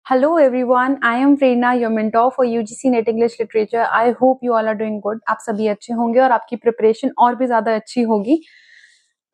Hello everyone, I am Prerna, your mentor for UGC NET English Literature. I hope you all are doing good. आप सभी अच्छे होंगे और आपकी preparation और भी ज़्यादा अच्छी होगी।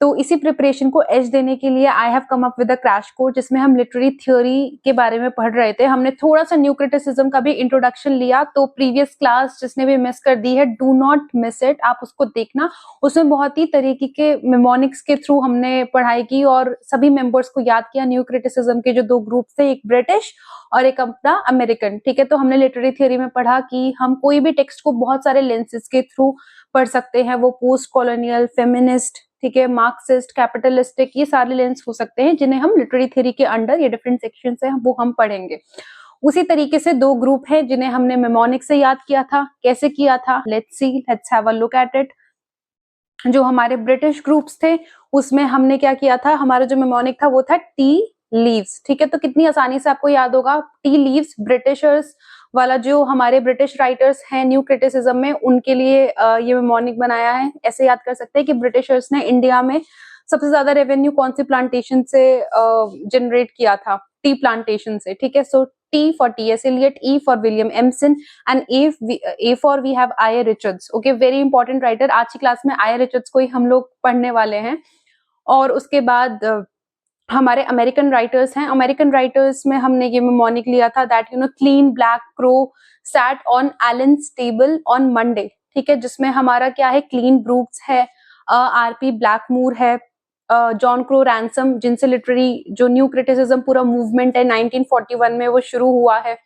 तो इसी प्रिपरेशन को एज देने के लिए I have come up with a crash course जिसमें हम लिटरेरी थ्योरी के बारे में पढ़ रहे थे। हमने थोड़ा सा न्यू क्रिटिसिज्म का भी इंट्रोडक्शन लिया, तो प्रीवियस क्लास जिसने भी मिस कर दी है, डू नॉट मिस इट, आप उसको देखना। उसमें बहुत ही तरीके के मेमोनिक्स के थ्रू हमने पढ़ाई की और सभी मेंबर्स को याद किया। न्यू क्रिटिसिज्म के जो दो ग्रुप थे, एक ब्रिटिश और एक अपना अमेरिकन, ठीक है। तो हमने लिटरेरी थ्योरी में पढ़ा कि हम कोई भी टेक्स्ट को बहुत सारे लेंसेज के थ्रू पढ़ सकते हैं। वो पोस्ट कॉलोनियल, फेमिनिस्ट, ठीक है, मार्क्सिस्ट, कैपिटलिस्टिक, ये सारे लेंस हो सकते हैं जिन्हें हम लिटरेरी थ्योरी के अंडर ये डिफरेंट सेक्शन है वो हम पढ़ेंगे। उसी तरीके से दो ग्रुप हैं जिन्हें हमने मेमोनिक से याद किया था। कैसे किया था, let's see, let's have a look at it. जो हमारे ब्रिटिश ग्रुप्स थे उसमें हमने क्या किया था, हमारा जो मेमोनिक था वो था टी लीव्स, ठीक है। तो कितनी आसानी से आपको याद होगा, टी लीव्स ब्रिटिशर्स वाला, जो हमारे ब्रिटिश राइटर्स हैं न्यू क्रिटिसिज्म में, उनके लिए ये मेमोनिक बनाया है। ऐसे याद कर सकते हैं कि ब्रिटिशर्स ने इंडिया में सबसे ज्यादा रेवेन्यू कौन सी प्लांटेशन से जनरेट किया था, टी प्लांटेशन से, ठीक है। So T for T S. Eliot, E for William Empson and A for we have I.A. Richards. Okay, very important writer। आज की क्लास में I.A. Richards को ही हम लोग पढ़ने वाले हैं। और उसके बाद हमारे अमेरिकन राइटर्स हैं। अमेरिकन राइटर्स में हमने ये मेमोनिक लिया था, that clean black crow sat on Allen's table on Monday, ठीक है। जिसमें हमारा क्या है, क्लीन ब्रूक्स है, आर.पी. ब्लैकमूर है, जॉन क्रो रैंसम, जिनसे लिटरेरी जो न्यू क्रिटिसिज्म पूरा मूवमेंट है 1941 में वो शुरू हुआ है,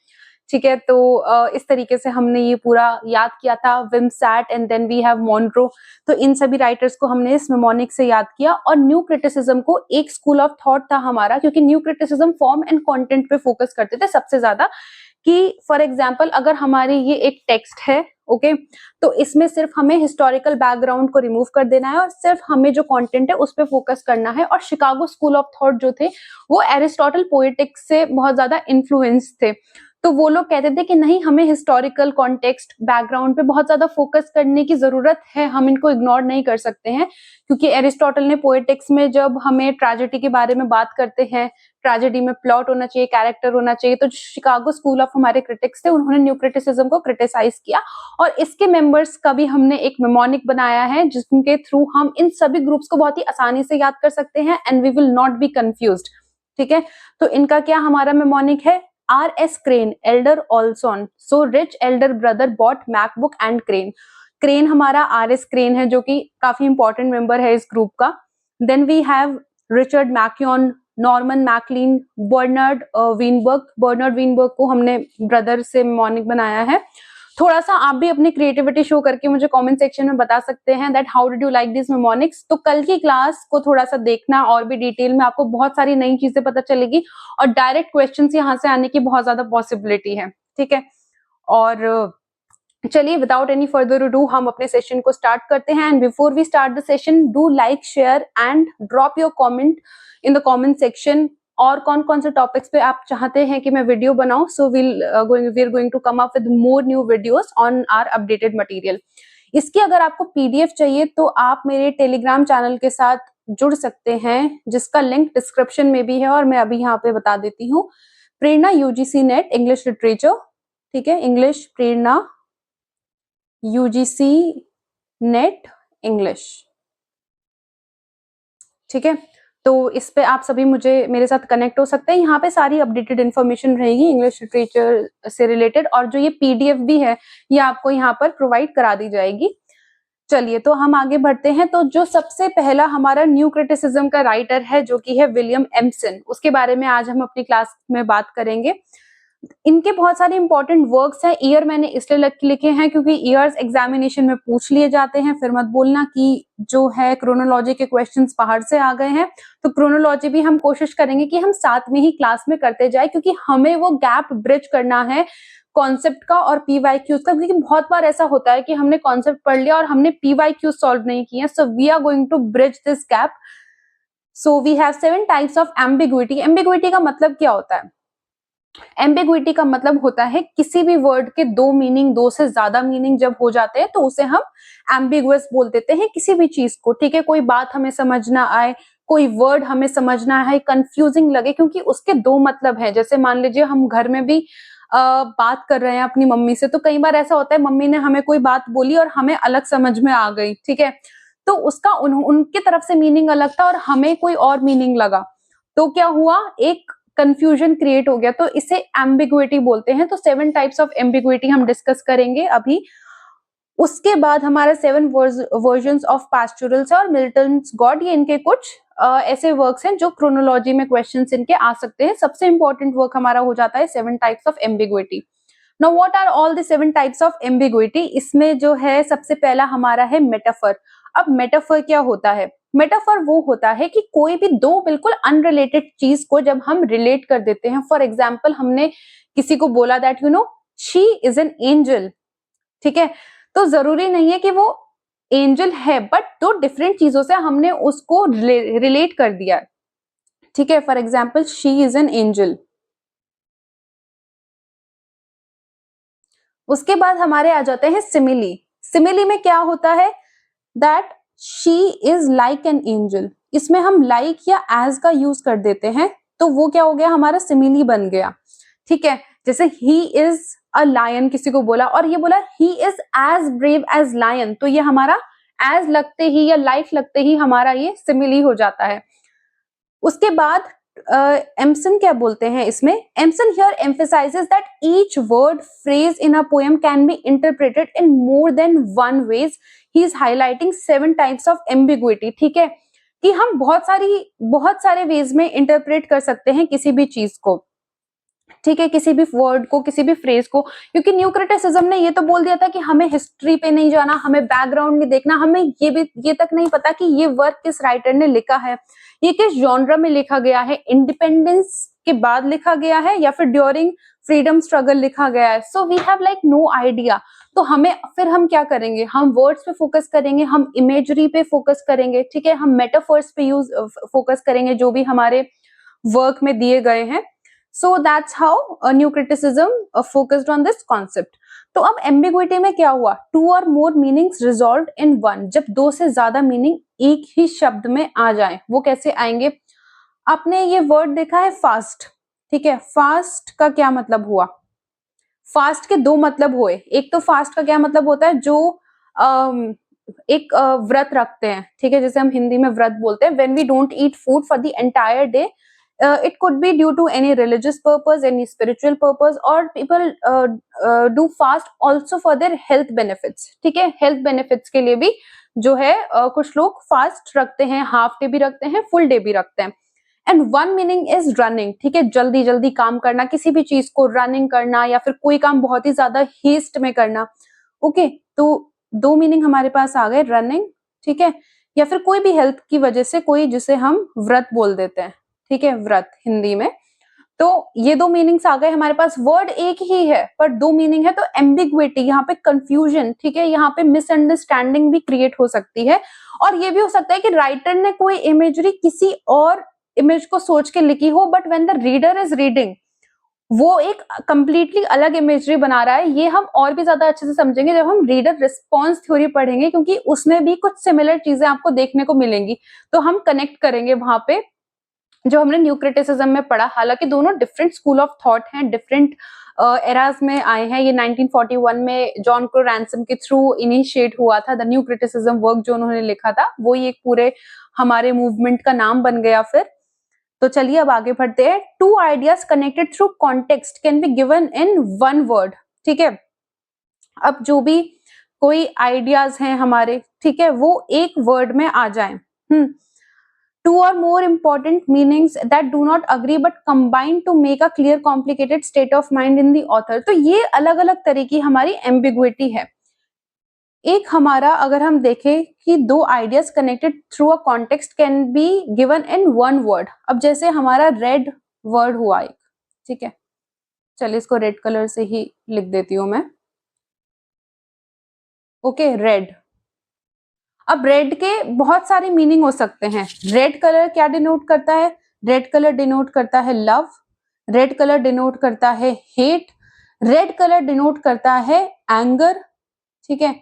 ठीक है। तो इस तरीके से हमने ये पूरा याद किया था। Wimsatt and then we have Monroe. तो इन सभी राइटर्स को हमने इस मेमोनिक से याद किया। और न्यू क्रिटिसिज्म को एक स्कूल ऑफ थॉट था हमारा, क्योंकि new criticism form and content पे फोकस करते थे सबसे ज्यादा। कि फॉर एग्जाम्पल अगर हमारी ये एक टेक्स्ट है, ओके, तो इसमें सिर्फ हमें हिस्टोरिकल बैकग्राउंड को रिमूव कर देना है और सिर्फ हमें जो कंटेंट है उस पर फोकस करना है। और शिकागो स्कूल ऑफ थॉट जो थे वो एरिस्टोटल पोएटिक्स से बहुत ज्यादा इन्फ्लुएंस थे। तो वो लोग कहते थे कि नहीं, हमें हिस्टोरिकल कॉन्टेक्स्ट बैकग्राउंड पे बहुत ज्यादा फोकस करने की जरूरत है, हम इनको इग्नोर नहीं कर सकते हैं। क्योंकि एरिस्टोटल ने पोएटिक्स में जब हमें ट्रेजेडी के बारे में बात करते हैं, ट्रेजेडी में प्लॉट होना चाहिए, कैरेक्टर होना चाहिए, तो शिकागो स्कूल ऑफ हमारे क्रिटिक्स थे, उन्होंने न्यू क्रिटिसिज्म को क्रिटिसाइज किया। और इसके मेंबर्स का भी हमने एक मेमोनिक बनाया है जिसके थ्रू हम इन सभी ग्रुप्स को बहुत ही आसानी से याद कर सकते हैं and we will not be confused, ठीक है। तो इनका क्या हमारा मेमोनिक है, R.S. Crane, elder Olson, so rich elder brother bought MacBook and Crane। Crane हमारा R.S. Crane है जो कि काफी इंपॉर्टेंट मेंबर है इस ग्रुप का। Then we have Richard McKeon, Norman Maclean, Bernard Weinberg. Bernard Weinberg को हमने ब्रदर से मेमोनिक बनाया है। थोड़ा सा आप भी अपनी क्रिएटिविटी शो करके मुझे कमेंट सेक्शन में बता सकते हैं that how did you like this mnemonics. तो कल की क्लास को थोड़ा सा देखना और भी डिटेल में, आपको बहुत सारी नई चीजें पता चलेगी और डायरेक्ट क्वेश्चंस यहाँ से आने की बहुत ज्यादा पॉसिबिलिटी है, ठीक है। और चलिए विदाउट एनी फर्दर डू हम अपने सेशन को स्टार्ट करते हैं। And before we start the session, do like, share and drop your comment in the comment section. और कौन कौन से टॉपिक्स पे आप चाहते हैं कि मैं वीडियो बनाऊं। So we are going to come up with more new videos on our updated material. इसकी अगर आपको पीडीएफ चाहिए तो आप मेरे टेलीग्राम चैनल के साथ जुड़ सकते हैं, जिसका लिंक डिस्क्रिप्शन में भी है और मैं अभी यहाँ पे बता देती हूँ। प्रेरणा यूजीसी नेट इंग्लिश लिटरेचर, ठीक है, इंग्लिश प्रेरणा यूजीसी नेट इंग्लिश, ठीक है। तो इस पे आप सभी मुझे मेरे साथ कनेक्ट हो सकते हैं। यहाँ पे सारी अपडेटेड इन्फॉर्मेशन रहेगी इंग्लिश लिटरेचर से रिलेटेड, और जो ये पीडीएफ भी है ये आपको यहाँ पर प्रोवाइड करा दी जाएगी। चलिए तो हम आगे बढ़ते हैं। तो जो सबसे पहला हमारा न्यू क्रिटिसिज्म का राइटर है जो कि है विलियम एम्सन, उसके बारे में आज हम अपनी क्लास में बात करेंगे। इनके बहुत सारे इंपॉर्टेंट वर्क्स हैं। ईयर मैंने इसलिए लिखे हैं क्योंकि ईयर्स एग्जामिनेशन में पूछ लिए जाते हैं। फिर मत बोलना कि जो है क्रोनोलॉजी के क्वेश्चंस बाहर से आ गए हैं। तो क्रोनोलॉजी भी हम कोशिश करेंगे कि हम साथ में ही क्लास में करते जाए, क्योंकि हमें वो गैप ब्रिज करना है कॉन्सेप्ट का और पीवाईक्यूज का। क्योंकि बहुत बार ऐसा होता है कि हमने कॉन्सेप्ट पढ़ लिया और हमने पीवाईक्यूज सॉल्व नहीं किए। So we are going to bridge this gap. So we have 7 types of ambiguity. Ambiguity का मतलब क्या होता है? एम्बिग्विटी का मतलब होता है किसी भी वर्ड के दो मीनिंग, दो से ज्यादा मीनिंग जब हो जाते हैं तो उसे हम एम्बिगुअस बोल देते हैं किसी भी चीज को, ठीक है। कोई बात हमें समझ ना आए, कोई वर्ड हमें समझना है, कंफ्यूजिंग लगे, क्योंकि उसके दो मतलब है। जैसे मान लीजिए हम घर में भी बात कर रहे हैं अपनी मम्मी से, तो कई बार ऐसा होता है मम्मी ने हमें कोई बात बोली और हमें अलग समझ में आ गई, ठीक है, तो उसका उनकी तरफ से मीनिंग अलग था और हमें कोई और मीनिंग लगा, तो क्या हुआ, एक कंफ्यूजन क्रिएट हो गया, तो इसे एम्बिगुइटी बोलते हैं। तो 7 टाइप्स ऑफ एम्बिगुइटी हम डिस्कस करेंगे अभी। उसके बाद हमारे 7 वर्जन्स ऑफ पास्टोरल्स और मिल्टन्स गॉड, ये इनके कुछ ऐसे वर्क्स हैं जो क्रोनोलॉजी में क्वेश्चंस इनके आ सकते हैं। सबसे इंपॉर्टेंट वर्क हमारा हो जाता है 7 types of ambiguity. Now what are all the 7 types of ambiguity? इसमें जो है सबसे पहला हमारा है मेटाफर। अब मेटाफर क्या होता है? मेटाफर वो होता है कि कोई भी दो बिल्कुल अनरिलेटेड चीज को जब हम रिलेट कर देते हैं। फॉर एग्जाम्पल, हमने किसी को बोला that you know she is an angel, ठीक है, तो जरूरी नहीं है कि वो एंजल है, बट दो डिफरेंट चीजों से हमने उसको रिलेट कर दिया, ठीक है। For example, she is an angel. उसके बाद हमारे आ जाते हैं सिमिली। सिमिली में क्या होता है that she is like an angel. इसमें हम लाइक या एज का यूज कर देते हैं, तो वो क्या हो गया, हमारा सिमिली बन गया, ठीक है। जैसे ही इज अ लायन किसी को बोला और ये बोला he is as brave as lion, तो ये हमारा एज लगते ही या लाइक लगते ही हमारा ये सिमिली हो जाता है। उसके बाद एम्सन क्या बोलते हैं इसमें? Empson here emphasizes that each word phrase in a poem can be interpreted in more than one ways. He is highlighting 7 types of ambiguity, ठीक है, कि हम बहुत सारे वेज में इंटरप्रेट कर सकते हैं किसी भी चीज को, ठीक है, किसी भी वर्ड को, किसी भी फ्रेज को। क्योंकि न्यू क्रिटिसिज्म ने ये तो बोल दिया था कि हमें हिस्ट्री पे नहीं जाना, हमें बैकग्राउंड नहीं देखना, हमें ये तक नहीं पता कि ये वर्क किस राइटर ने लिखा है, ये किस जॉनरा में लिखा गया है, इंडिपेंडेंस के बाद लिखा गया है या फिर ड्यूरिंग फ्रीडम स्ट्रगल लिखा गया है। So we have like no idea. तो हम क्या करेंगे, हम वर्ड्स पे फोकस करेंगे, हम इमेजरी पे फोकस करेंगे, ठीक है, हम मेटाफर्स पे फोकस करेंगे जो भी हमारे वर्क में दिए गए हैं। So that's how new criticism focused on this concept. तो अब ambiguity में क्या हुआ, 2 or more meanings resolved in one, जब 2 से ज्यादा मीनिंग एक ही शब्द में आ जाए। वो कैसे आएंगे? आपने ये वर्ड देखा है फास्ट, ठीक है, फास्ट का क्या मतलब हुआ? फास्ट के दो मतलब हुए। एक तो फास्ट का क्या मतलब होता है, जो एक व्रत रखते हैं, ठीक है, जैसे हम हिंदी में व्रत बोलते हैं, when we don't eat food for the entire day, it could be due to any religious purpose, any spiritual purpose, or people do fast also for their health benefits, ठीक है, हेल्थ बेनिफिट्स के लिए भी जो है कुछ लोग fast रखते हैं, हाफ डे भी रखते हैं, फुल डे भी रखते हैं। And one meaning is running, ठीक है, जल्दी जल्दी काम करना, किसी भी चीज को रनिंग करना या फिर कोई काम बहुत ही ज्यादा हेस्ट में करना। ओके, तो 2 मीनिंग हमारे पास आ गए, रनिंग, ठीक है, या फिर कोई भी हेल्थ की वजह से कोई, जिसे हम व्रत बोल देते हैं, ठीक है, व्रत हिंदी में। तो ये 2 मीनिंग्स आ गए हमारे पास। वर्ड एक ही है पर 2 मीनिंग है, तो एम्बिग्विटी, यहाँ पे कंफ्यूजन, ठीक है, यहाँ पे मिसअंडरस्टैंडिंग भी क्रिएट हो सकती है। और ये भी हो सकता है कि राइटर ने कोई इमेजरी किसी और इमेज को सोच के लिखी हो, but when the reader is reading वो एक कंप्लीटली अलग इमेजरी बना रहा है। ये हम और भी ज्यादा अच्छे से समझेंगे जब हम रीडर रिस्पॉन्स थ्योरी पढ़ेंगे, क्योंकि उसमें भी कुछ सिमिलर चीजें आपको देखने को मिलेंगी, तो हम कनेक्ट करेंगे वहां पे जो हमने न्यू क्रिटिसिज्म में पढ़ा। हालांकि दोनों डिफरेंट स्कूल ऑफ थॉट हैं, डिफरेंट एराज में आए हैं। ये 1941 में जॉन क्रो रैंसम के थ्रू इनिशिएट हुआ था, द न्यू क्रिटिसिज्म वर्क जो उन्होंने लिखा था, वो ही एक पूरे हमारे मूवमेंट का नाम बन गया फिर। तो चलिए अब आगे बढ़ते हैं। 2 ideas connected through context can be given in 1 word, ठीक है। अब जो भी कोई आइडियाज हैं हमारे, ठीक है, वो एक वर्ड में आ जाए। 2 or more important meanings that do not agree but combine to make a clear complicated state of mind in the author। तो ये अलग अलग तरह की हमारी एम्बिग्विटी है। एक हमारा अगर हम देखें कि 2 ideas connected through a context can be given in 1 word. अब जैसे हमारा रेड वर्ड हुआ एक, ठीक है, चलिए इसको रेड कलर से ही लिख देती हूं मैं। Okay, red. अब रेड के बहुत सारे मीनिंग हो सकते हैं। रेड कलर क्या डिनोट करता है? रेड कलर डिनोट करता है लव, रेड कलर डिनोट करता है हेट, रेड कलर डिनोट करता है एंगर, ठीक है,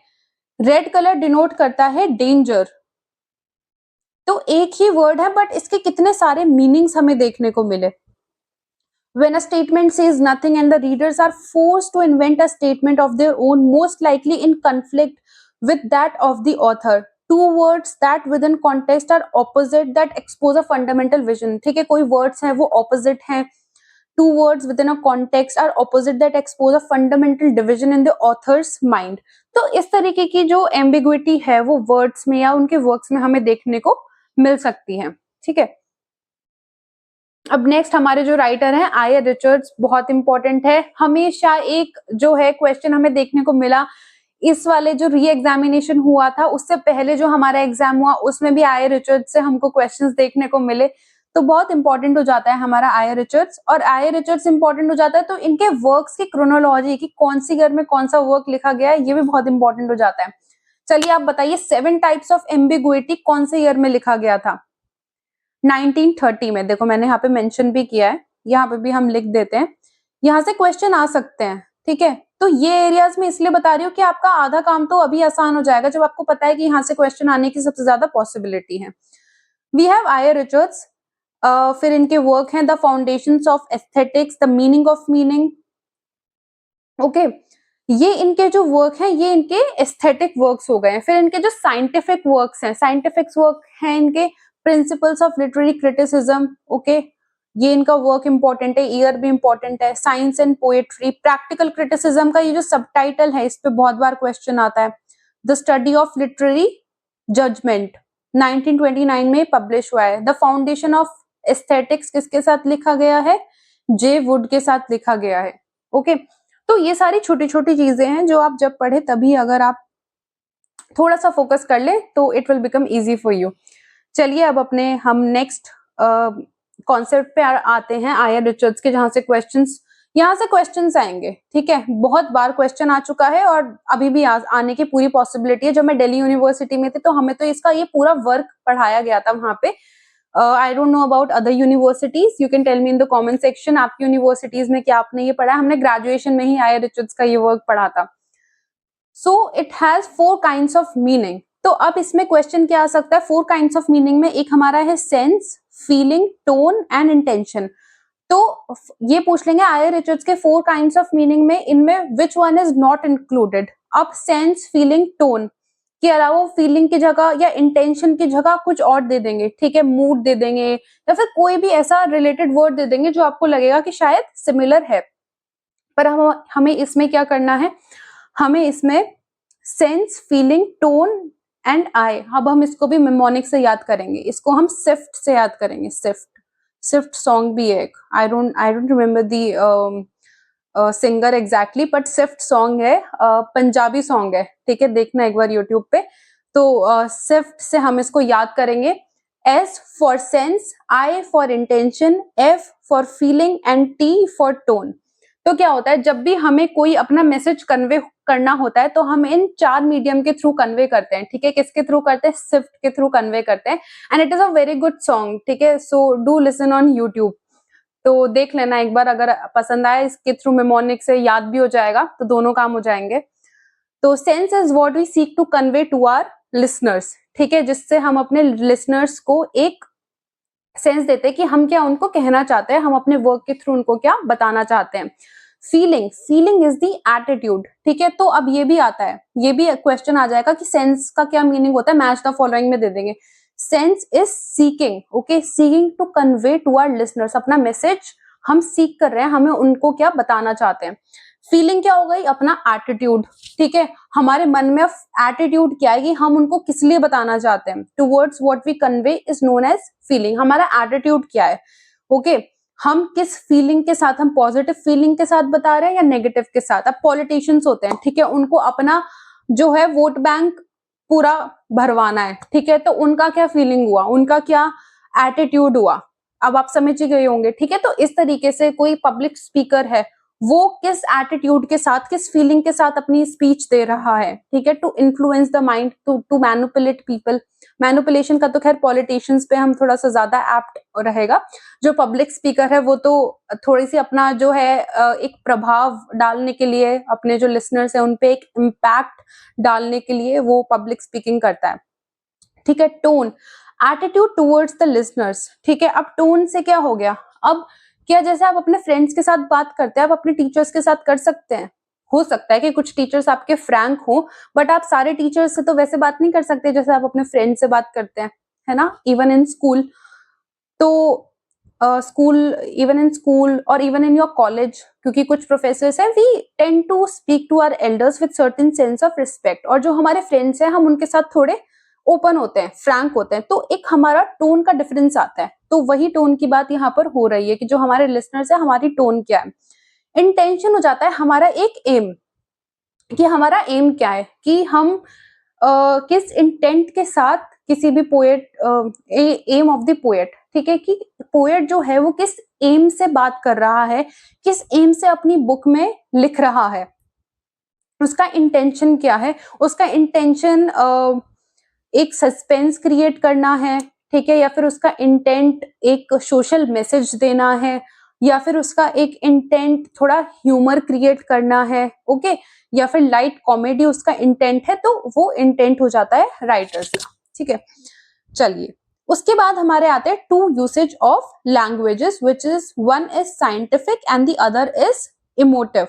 रेड कलर डिनोट करता है डेंजर, तो एक ही वर्ड है बट इसके कितने सारे मीनिंग्स हमें देखने को मिले। When a statement says nothing and the readers are forced to invent a statement of their own, most likely in conflict with that of the author. Two words that within context are opposite that expose a fundamental vision. ठीक है, कोई words हैं वो opposite हैं. Two words within a context are opposite that expose a fundamental division in the author's mind. तो इस तरीके की जो ambiguity है वो words में या उनके works में हमें देखने को मिल सकती है. ठीक है. अब नेक्स्ट हमारे जो राइटर हैं आई रिचर्ड्स, बहुत इंपॉर्टेंट है. हमेशा एक जो है क्वेश्चन हमें देखने को मिला इस वाले जो री एग्जामिनेशन हुआ था उससे पहले जो हमारा एग्जाम हुआ उसमें भी आई रिचर्ड्स से हमको क्वेश्चंस देखने को मिले. तो बहुत इंपॉर्टेंट हो जाता है हमारा आई रिचर्ड्स. और आई रिचर्ड्स इंपॉर्टेंट हो जाता है तो इनके वर्क्स की क्रोनोलॉजी की कौन सी ईयर में कौन सा वर्क लिखा गया है ये भी बहुत इंपॉर्टेंट हो जाता है. चलिए आप बताइए 7 टाइप्स ऑफ एम्बिगुइटी कौन से ईयर में लिखा गया था? 1930 में. देखो मैंने यहाँ पे मेंशन भी किया है, यहाँ पे भी हम लिख देते हैं, यहाँ से क्वेश्चन आ सकते हैं. ठीक है, तो ये एरियाज में इसलिए बता रही हूँ कि आपका आधा काम तो अभी आसान हो जाएगा जब आपको पता है कि यहाँ से क्वेश्चन आने की सबसे ज्यादा पॉसिबिलिटी है. We have I Richards. फिर इनके वर्क हैं the foundations of aesthetics, the meaning of meaning. Okay, ये इनके जो वर्क हैं ये इनके एस्थेटिक वर्क्स हो गए हैं. फिर इनके जो साइंटिफिक वर्क्स हैं, साइंटिफिक वर्क हैं इनके principles of literary criticism. Okay, ये इनका वर्क इंपॉर्टेंट है, ईयर भी इंपॉर्टेंट है. Science and poetry, practical criticism का ये जो सबटाइटल है इस पे बहुत बार क्वेश्चन आता है. The study of literary judgement 1929 में पब्लिश हुआ है. द फाउंडेशन ऑफ एस्थेटिक्स किसके साथ लिखा गया है? जे वुड के साथ लिखा गया है. ओके, तो ये सारी छोटी छोटी चीजें हैं जो आप जब पढ़े तभी अगर आप थोड़ा सा फोकस कर ले तो it will become easy for you. चलिए अब अपने हम नेक्स्ट कॉन्सेप्ट पे आते हैं आई रिचर्ड्स के, जहां से क्वेश्चंस यहाँ से क्वेश्चंस आएंगे. ठीक है, बहुत बार क्वेश्चन आ चुका है और अभी भी आने की पूरी पॉसिबिलिटी है. जब मैं दिल्ली यूनिवर्सिटी में थी तो हमें तो इसका ये पूरा वर्क पढ़ाया गया था वहां पे. I don't know about other universities, you can tell me in the comment section आपकी यूनिवर्सिटीज में क्या आपने ये पढ़ा. हमने ग्रेजुएशन में ही आई रिचर्ड्स का ये वर्क पढ़ा था. So it has 4 kinds of meaning. तो अब इसमें क्वेश्चन क्या आ सकता है? 4 काइंड्स ऑफ मीनिंग में एक हमारा है sense, feeling, tone and intention. तो ये पूछ लेंगे आई रिचर्ड्स के 4 काइंड्स ऑफ मीनिंग में इनमें which one is not included. अब सेंस, फीलिंग, टोन के अलावा फीलिंग की जगह या इंटेंशन की जगह कुछ और दे देंगे. ठीक है, मूड दे देंगे या फिर कोई भी ऐसा रिलेटेड वर्ड दे देंगे जो आपको लगेगा कि शायद सिमिलर है. पर हमें इसमें क्या करना है? हमें इसमें sense, feeling, tone and I. अब हम इसको भी मेमोनिक से याद करेंगे. इसको हम सिफ्ट से याद करेंगे. सिफ्ट सॉन्ग भी है एक. I don't remember the singer exactly but सिफ्ट सॉन्ग है, पंजाबी सॉन्ग है. ठीक है, देखना एक बार यूट्यूब पे. तो सिफ्ट से हम इसको याद करेंगे. S for sense, I for intention, F for feeling and T for tone. तो क्या होता है जब भी हमें कोई अपना मैसेज कन्वे करना होता है तो हम इन 4 मीडियम के थ्रू कन्वे करते हैं. ठीक है, किसके थ्रू करते हैं? सिफ्ट के थ्रू कन्वे करते हैं. And it is a very good song. ठीक है, so do listen on YouTube. तो देख लेना एक बार, अगर पसंद आए इसके थ्रू मेमोनिक से याद भी हो जाएगा तो दोनों काम हो जाएंगे. तो sense is what we seek to convey to our listeners. ठीक है, जिससे हम अपने लिसनर्स को एक सेंस देते हैं कि हम क्या उनको कहना चाहते हैं, हम अपने वर्क के थ्रू उनको क्या बताना चाहते हैं. Feeling is the attitude. ठीक है, तो अब ये भी आता है, ये भी क्वेश्चन आ जाएगा कि सेंस का क्या मीनिंग होता है. मैच द फॉलोइंग में दे देंगे. Sense is seeking. Okay, seeking to convey to our listeners. अपना मैसेज हम सीख कर रहे हैं, हमें उनको क्या बताना चाहते हैं. फीलिंग क्या हो गई? अपना एटीट्यूड. ठीक है, हमारे मन में एटीट्यूड क्या है कि हम उनको किस लिए बताना चाहते हैं. Towards what we convey is known as feeling. हमारा एटीट्यूड क्या है. ओके, हम किस फीलिंग के साथ, हम पॉजिटिव फीलिंग के साथ बता रहे हैं या नेगेटिव के साथ. अब पॉलिटिशियंस होते हैं, ठीक है, उनको अपना जो है वोट बैंक पूरा भरवाना है. ठीक है, तो उनका क्या फीलिंग हुआ, उनका क्या एटीट्यूड हुआ. अब आप समझ ही गए होंगे. ठीक है, तो इस तरीके से कोई पब्लिक स्पीकर है वो किस एटीट्यूड के साथ, किस फीलिंग के साथ अपनी स्पीच दे रहा है. ठीक है, to influence the mind, to manipulate people. Manipulation का तो खैर पॉलिटिशियंस पे हम थोड़ा सा ज्यादा एप्ट रहेगा. जो पब्लिक स्पीकर है वो तो थोड़ी सी अपना जो है एक प्रभाव डालने के लिए, अपने जो लिसनर्स है उनपे एक इम्पैक्ट डालने के लिए वो पब्लिक स्पीकिंग करता है. ठीक है, tone attitude towards the listeners, ठीक है। अब टोन से क्या हो गया, अब क्या जैसे आप अपने फ्रेंड्स के साथ बात करते हैं, आप अपने टीचर्स के साथ कर सकते हैं। हो सकता है कि कुछ टीचर्स आपके फ्रैंक हो, बट आप सारे टीचर्स से तो वैसे बात नहीं कर सकते जैसे आप अपने फ्रेंड से बात करते हैं, है ना। इवन इन स्कूल, तो स्कूल, इवन इन स्कूल और इवन इन योर कॉलेज, क्योंकि कुछ प्रोफेसर्स हैं, we tend to speak to our elders with certain sense of respect, और जो हमारे फ्रेंड्स हैं हम उनके साथ थोड़े ओपन होते हैं, फ्रैंक होते हैं, तो एक हमारा टोन का डिफरेंस आता है। तो वही टोन की बात यहाँ पर हो रही है कि जो हमारे लिसनर्स है हमारी टोन क्या है। इंटेंशन हो जाता है हमारा एक एम, कि हमारा एम क्या है, कि हम किस इंटेंट के साथ किसी भी poet, aim of the poet, ठीक है, कि पोएट जो है वो किस एम से बात कर रहा है, किस एम से अपनी बुक में लिख रहा है, उसका इंटेंशन क्या है। उसका इंटेंशन एक सस्पेंस क्रिएट करना है, ठीक है, या फिर उसका इंटेंट एक सोशल मैसेज देना है, या फिर उसका एक इंटेंट थोड़ा ह्यूमर क्रिएट करना है, ओके, या फिर लाइट कॉमेडी उसका इंटेंट है, तो वो इंटेंट हो जाता है राइटर्स का, ठीक है। चलिए, उसके बाद हमारे आते हैं two usages of languages, which is one is scientific and the other is emotive.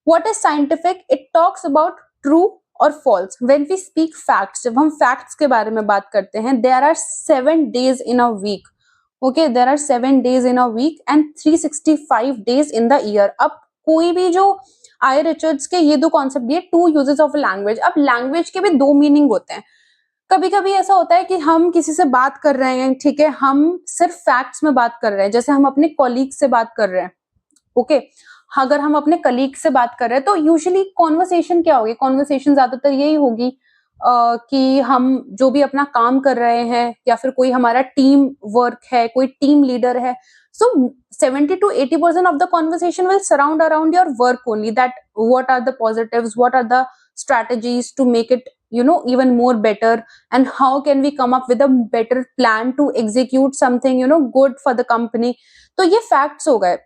What is scientific? It talks about true और false. When we speak facts, जब हम फैक्ट्स के बारे में बात करते हैं, there are 7 days in a week, okay, there are 7 days in a week and 365 days in the year। अब कोई भी जो आई रिचर्ड्स के ये दो कॉन्सेप्ट दिए, टू यूजेस ऑफ लैंग्वेज। अब लैंग्वेज के भी दो मीनिंग होते हैं। कभी कभी ऐसा होता है कि हम किसी से बात कर रहे हैं, ठीक है, हम सिर्फ फैक्ट्स में बात कर रहे हैं, जैसे हम अपने कॉलीग से बात कर रहे हैं, ओके। अगर हम अपने कलीग से बात कर रहे हैं तो यूजुअली कॉन्वर्सेशन क्या होगी, कॉन्वर्सेशन ज्यादातर यही होगी कि हम जो भी अपना काम कर रहे हैं, या फिर कोई हमारा टीम वर्क है, कोई टीम लीडर है, so 70 to 80% of the conversation will surround around your work only, that what are the positives, what are the strategies to make it, you know, even more better, and how can we come up with a better plan to execute something, you know, good for the company। तो ये facts हो गए।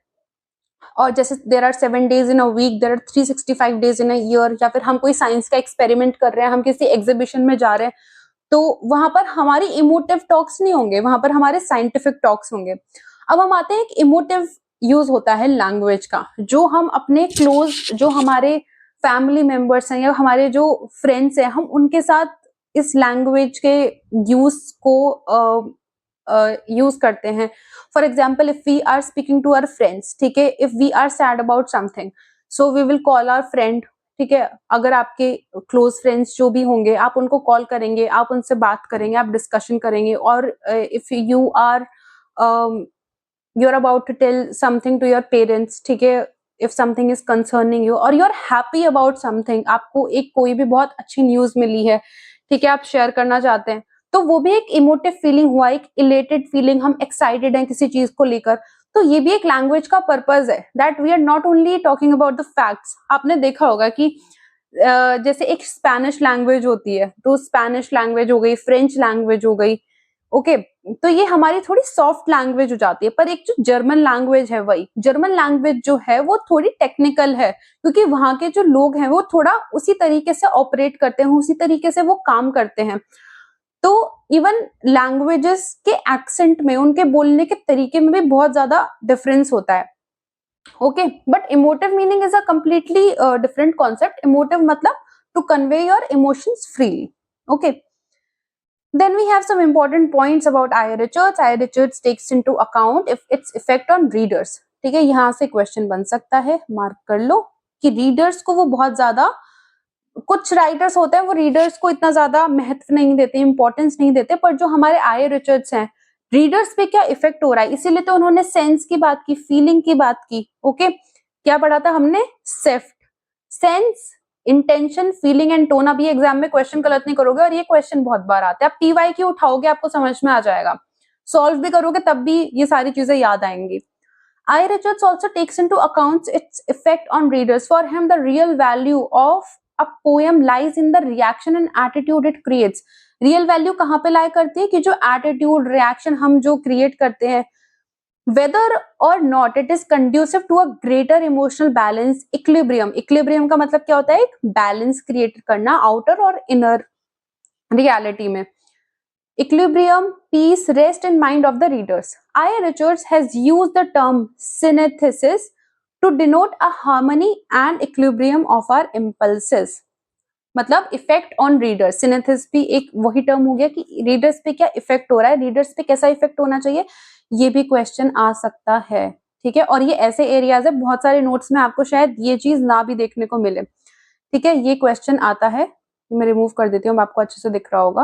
और जैसे there are 7 days in a week, there are 365 days in a year, या फिर हम कोई साइंस का एक्सपेरिमेंट कर रहे हैं, हम किसी एग्जीबिशन में जा रहे हैं, तो वहां पर हमारी इमोटिव टॉक्स नहीं होंगे, वहां पर हमारे साइंटिफिक टॉक्स होंगे। अब हम आते हैं, एक इमोटिव यूज होता है लैंग्वेज का, जो हम अपने क्लोज, जो हमारे फैमिली मेंबर्स हैं या हमारे जो फ्रेंड्स हैं, हम उनके साथ इस लैंग्वेज के यूज को यूज करते हैं। For example, if we are speaking to our friends, ठीक है, if we are sad about something, so we will call our friend, ठीक है। अगर आपके क्लोज फ्रेंड्स जो भी होंगे, आप उनको कॉल करेंगे, आप उनसे बात करेंगे, आप डिस्कशन करेंगे। और if you are about to tell something to your parents, ठीक है, if something is concerning you और you are happy about something, आपको एक कोई भी बहुत अच्छी न्यूज मिली है, ठीक है, आप शेयर करना चाहते हैं, तो वो भी एक इमोटिव फीलिंग हुआ, एक इलेटेड फीलिंग, हम एक्साइटेड हैं किसी चीज को लेकर। तो ये भी एक लैंग्वेज का पर्पज है, that we are not only talking about the facts. आपने देखा होगा कि जैसे एक स्पेनिश लैंग्वेज होती है, तो स्पेनिश लैंग्वेज हो गई, फ्रेंच लैंग्वेज हो गई, ओके, तो ये हमारी थोड़ी सॉफ्ट लैंग्वेज हो जाती है। पर एक जो जर्मन लैंग्वेज है, वही जर्मन लैंग्वेज जो है वो थोड़ी टेक्निकल है, क्योंकि वहां के जो लोग हैं वो थोड़ा उसी तरीके से ऑपरेट करते हैं, उसी तरीके से वो काम करते हैं। तो इवन लैंग्वेजेस के एक्सेंट में, उनके बोलने के तरीके में भी बहुत ज्यादा डिफरेंस होता है, okay. But emotive meaning is a completely different concept. Emotive मतलब to convey your emotions freely, okay. Then we have some important points about I. Richards. I. Richards takes into account if its effect on readers. ठीक है, यहाँ से question बन सकता है, mark कर लो कि रीडर्स को वो बहुत ज्यादा, कुछ राइटर्स होते हैं वो रीडर्स को इतना ज्यादा महत्व नहीं देते, इंपॉर्टेंस नहीं देते, पर जो हमारे आई रिचर्ड्स हैं, रीडर्स पे क्या इफेक्ट हो रहा है, इसीलिए तो उन्होंने सेंस की बात की, फीलिंग की बात की, ओके। क्या पढ़ा था हमने? सेफ्ट, sense, intention, feeling and tone. अब ये एग्जाम में क्वेश्चन गलत नहीं करोगे, और ये क्वेश्चन बहुत बार आते हैं। आप PYQ उठाओगे आपको समझ में आ जाएगा, सॉल्व भी करोगे तब भी ये सारी चीजें याद आएंगी। I. Richards also takes into account its effect on readers. For him, the real value of a poem lies in the reaction and attitude it creates. Real value कहाँ पे lie करती है कि जो attitude, reaction हम जो create करते हैं, whether or not it is conducive to a greater emotional balance, equilibrium। equilibrium का मतलब क्या होता है? एक balance create करना outer और inner reality में। Equilibrium, peace, rest in mind of the readers. I. Richards has used the term synthesis to denote a harmony and equilibrium of our impulses. मतलब इफेक्ट ऑन रीडर्स, सिनेथिस भी एक वही term हो गया कि readers पे क्या इफेक्ट हो रहा है, रीडर्स पे कैसा इफेक्ट होना चाहिए, ये भी क्वेश्चन आ सकता है, ठीक है। और ये ऐसे एरियाज है, बहुत सारे नोट्स में आपको शायद ये चीज ना भी देखने को मिले, ठीक है। ये क्वेश्चन आता है, मैं रिमूव कर देती हूँ, आपको अच्छे से दिख रहा होगा,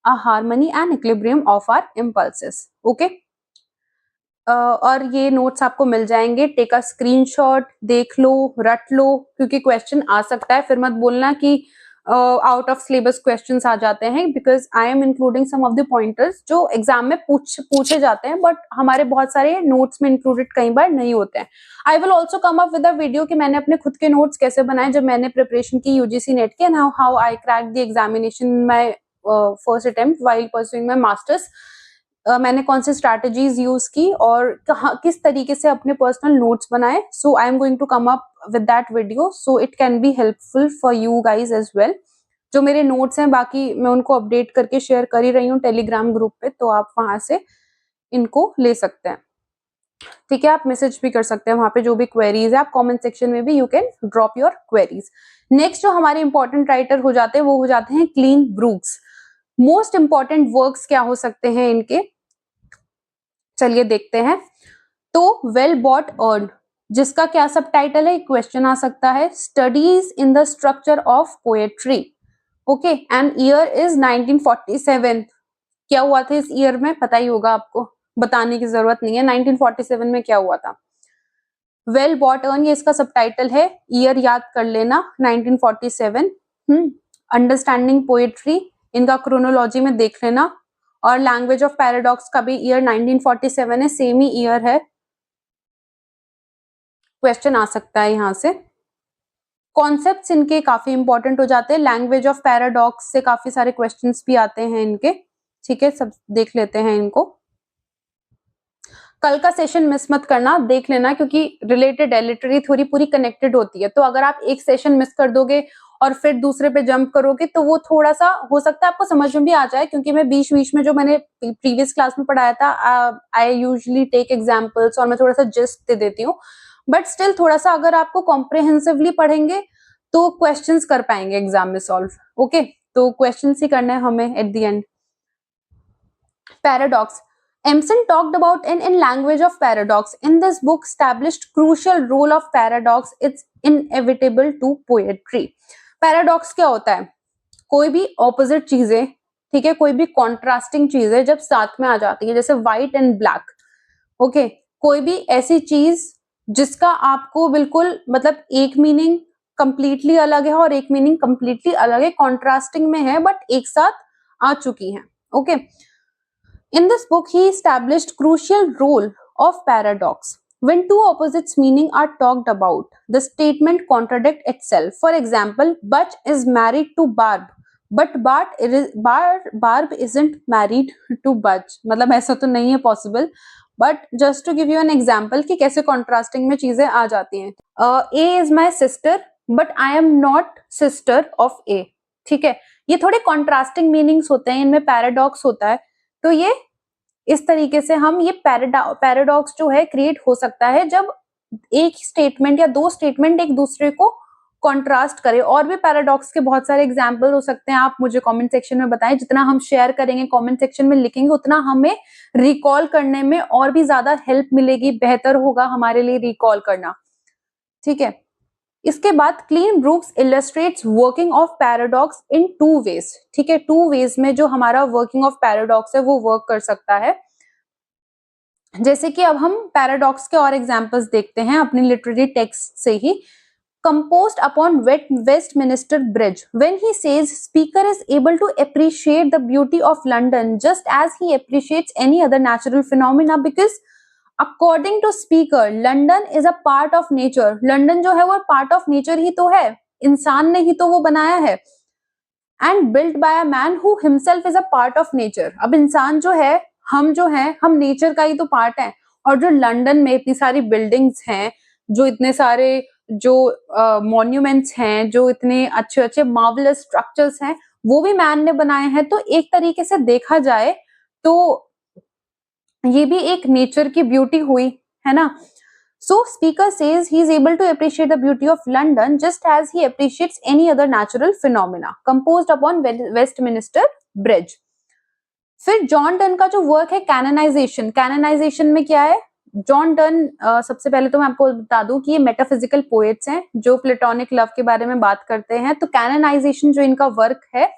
a harmony and equilibrium of our impulses, okay. और ये नोट्स आपको मिल जाएंगे, टेक अ स्क्रीनशॉट, देख लो, रट लो, क्योंकि क्वेश्चन आ सकता है। फिर मत बोलना कि आउट ऑफ सिलेबस क्वेश्चंस आ जाते हैं, because I am including some of the pointers जो एग्जाम में पूछे जाते हैं, बट हमारे बहुत सारे नोट्स में इंक्लूडेड कई बार नहीं होते हैं। I will also come up with a video कि मैंने अपने खुद के नोट्स कैसे बनाए जब मैंने प्रिपरेशन की यूजीसी नेट के, and how I crack the examination my first attempt while pursuing my masters. मैंने कौन सी स्ट्रैटेजीज यूज की और किस तरीके से अपने पर्सनल नोट्स बनाए। So I am going to come up with that video, so it can be helpful for you guys as well. जो मेरे नोट्स हैं बाकी मैं उनको अपडेट करके शेयर कर ही रही हूँ टेलीग्राम ग्रुप पे, तो आप वहां से इनको ले सकते हैं, ठीक है। आप मैसेज भी कर सकते हैं वहां पे, जो भी क्वेरीज है आप कमेंट सेक्शन में भी you can drop your queries. Next जो हमारे इंपॉर्टेंट राइटर हो जाते हैं वो हो जाते हैं clean Brooks. Most important works क्या हो सकते हैं इनके, चलिए देखते हैं। तो वेल बॉट अर्न, जिसका क्या सब टाइटल है, क्वेश्चन आ सकता है, studies in the structure of poetry, okay, and year is 1947। क्या हुआ था इस ईयर में, पता ही होगा आपको, बताने की जरूरत नहीं है 1947 में क्या हुआ था। वेल बॉट अर्न, ये इसका सब टाइटल है, ईयर याद कर लेना 1947। अंडरस्टैंडिंग पोएट्री, इनका क्रोनोलॉजी में देख लेना, और लैंग्वेज ऑफ पैराडॉक्स का भी ईयर 1947 है, सेम ही ईयर है, क्वेश्चन आ सकता है यहाँ से। कॉन्सेप्ट्स इनके काफी इंपॉर्टेंट हो जाते हैं, लैंग्वेज ऑफ पैराडॉक्स से काफी सारे क्वेश्चंस भी आते हैं इनके, ठीक है, सब देख लेते हैं इनको। कल का सेशन मिस मत करना, देख लेना, क्योंकि रिलेटेड है, लिटरेरी थ्योरी पूरी कनेक्टेड होती है, तो अगर आप एक सेशन मिस कर दोगे और फिर दूसरे पे जंप करोगे तो वो थोड़ा सा हो सकता है आपको समझ में भी आ जाए, क्योंकि मैं बीच बीच में जो मैंने प्रीवियस क्लास में पढ़ाया था, आई यूजुअली टेक एग्जांपल्स और मैं थोड़ा सा जस्ट दे देती हूँ, बट स्टिल थोड़ा सा अगर आपको कॉम्प्रिहेंसिवली पढ़ेंगे तो क्वेश्चंस कर पाएंगे एग्जाम में सॉल्व, ओके। तो क्वेश्चंस ही करने हैं हमें at the end. Paradox, Emerson talked about in language of paradox. In this book, established crucial role of paradox. It's inevitable to poetry. Paradox क्या होता है, कोई भी ऑपोजिट चीजें, ठीक है, कोई भी कॉन्ट्रास्टिंग चीजें जब साथ में आ जाती है, जैसे व्हाइट एंड ब्लैक, ओके, कोई भी ऐसी चीज जिसका आपको बिल्कुल मतलब एक मीनिंग कंप्लीटली अलग है और एक मीनिंग कंप्लीटली अलग है, कॉन्ट्रास्टिंग में है बट एक साथ आ चुकी है, okay. In this book, he established crucial role of paradox. When two opposites meaning are talked about, the statement contradict itself. For example, Butch is married to Barb, but Barb isn't married to Butch. मतलब ऐसा तो नहीं है possible. But just to give you an example कि कैसे contrasting में चीजें आ जाती हैं. A is my sister, but I am not sister of A. ठीक है, ये थोड़े contrasting meanings होते हैं, इनमें paradox होता है, तो ये इस तरीके से हम ये पैराडॉक्स जो है क्रिएट हो सकता है जब एक स्टेटमेंट या दो स्टेटमेंट एक दूसरे को कॉन्ट्रास्ट करे। और भी पैराडॉक्स के बहुत सारे एग्जाम्पल हो सकते हैं, आप मुझे कमेंट सेक्शन में बताएं, जितना हम शेयर करेंगे कमेंट सेक्शन में लिखेंगे उतना हमें रिकॉल करने में और भी ज्यादा हेल्प मिलेगी, बेहतर होगा हमारे लिए रिकॉल करना, ठीक है। इसके बाद Cleanth Brooks illustrates working of paradox in two ways, ठीक है, टू वेज में जो हमारा वर्किंग ऑफ पैराडॉक्स है वो वर्क कर सकता है। जैसे कि अब हम पैराडॉक्स के और एग्जांपल्स देखते हैं अपनी लिटरेरी टेक्स्ट से ही। Composed upon Westminster Bridge, when he says speaker is able to appreciate the beauty of London just as he appreciates any other natural phenomena, because according to speaker London is a part of nature. London जो है वो part of nature ही तो है, इंसान ने ही तो वो बनाया है, and built by a man who himself is a part of nature. अब इंसान जो है, हम जो हैं, हम नेचर का ही तो पार्ट है, और जो लंदन में इतनी सारी बिल्डिंग्स हैं, जो इतने सारे जो मॉन्यूमेंट्स हैं, जो इतने अच्छे अच्छे मार्वलस स्ट्रक्चर्स हैं, वो भी मैन ने बनाए हैं। तो एक तरीके से देखा जाए तो ये भी एक नेचर की ब्यूटी हुई, है ना? So speaker says he is able to appreciate the beauty of London just as he appreciates any other natural phenomena composed upon Westminster Bridge. फिर जॉन डन का जो वर्क है कैनोनाइजेशन में क्या है? जॉन डन सबसे पहले तो मैं आपको बता दूं कि ये मेटाफिजिकल पोएट्स हैं जो प्लेटोनिक लव के बारे में बात करते हैं। तो कैनोनाइजेशन जो इनका वर्क है,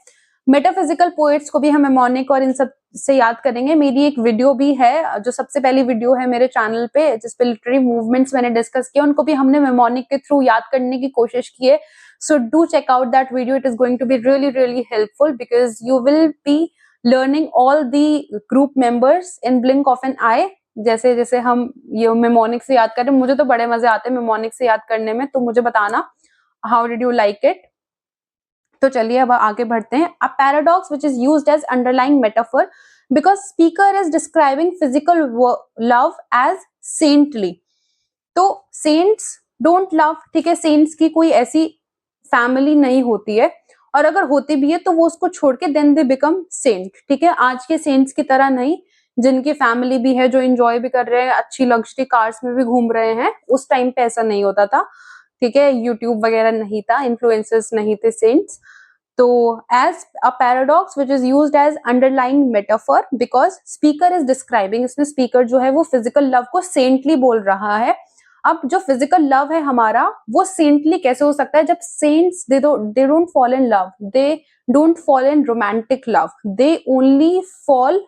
मेटाफिजिकल पोएट्स को भी हम मेमोनिक और इन सब से याद करेंगे। मेरी एक वीडियो भी है जो सबसे पहली वीडियो है मेरे चैनल पे जिसपे लिटरेरी मूवमेंट्स मैंने डिस्कस किया, उनको भी हमने मेमोनिक के थ्रू याद करने की कोशिश की है। So do check out that video, it is going to be really helpful because you will be learning all the group members in blink of an eye. जैसे जैसे हम ये मेमोनिक से याद करें, मुझे तो बड़े मजे आते हैं मेमोनिक से याद करने में, तो मुझे बताना how did you like it. तो चलिए अब आगे बढ़ते हैं। A paradox which is used as underlying metaphor because speaker is describing physical love as saintly. तो सेंट्स डोंट लव, ठीक है, सेंट्स की कोई ऐसी फैमिली नहीं होती है, और अगर होती भी है तो वो उसको छोड़ के देन दे बिकम सेंट, ठीक है। आज के सेंट्स की तरह नहीं जिनकी फैमिली भी है, जो एंजॉय भी कर रहे हैं, अच्छी लग्जरी कार्स में भी घूम रहे हैं। उस टाइम पे ऐसा नहीं होता था, ठीक है, यूट्यूब वगैरह नहीं था, इन्फ्लुएंसर्स नहीं थे सेंट्स। तो as a paradox which is used as underlying metaphor because speaker is describing, इसमें स्पीकर जो है वो फिजिकल लव को सेंटली बोल रहा है। अब जो फिजिकल लव है हमारा वो सेंटली कैसे हो सकता है जब saints they don't fall in love, they don't fall in romantic love, they only fall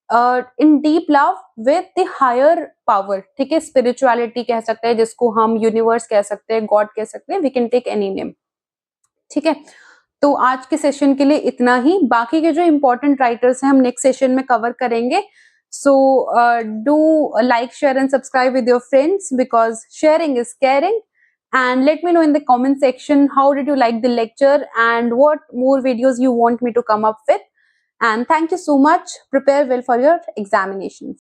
in deep love with the higher power, ठीक है, स्पिरिचुअलिटी कह सकते हैं जिसको हम, यूनिवर्स कह सकते हैं, गॉड कह सकते हैं, we can take any name, ठीक है। तो आज के सेशन के लिए इतना ही, बाकी के जो इंपॉर्टेंट राइटर्स हैं हम नेक्स्ट सेशन में कवर करेंगे। So do like, share and subscribe with your friends because sharing is caring. And let me know in the comment section how did you like the lecture and what more videos you want me to come up with. And thank you so much. Prepare well for your examinations.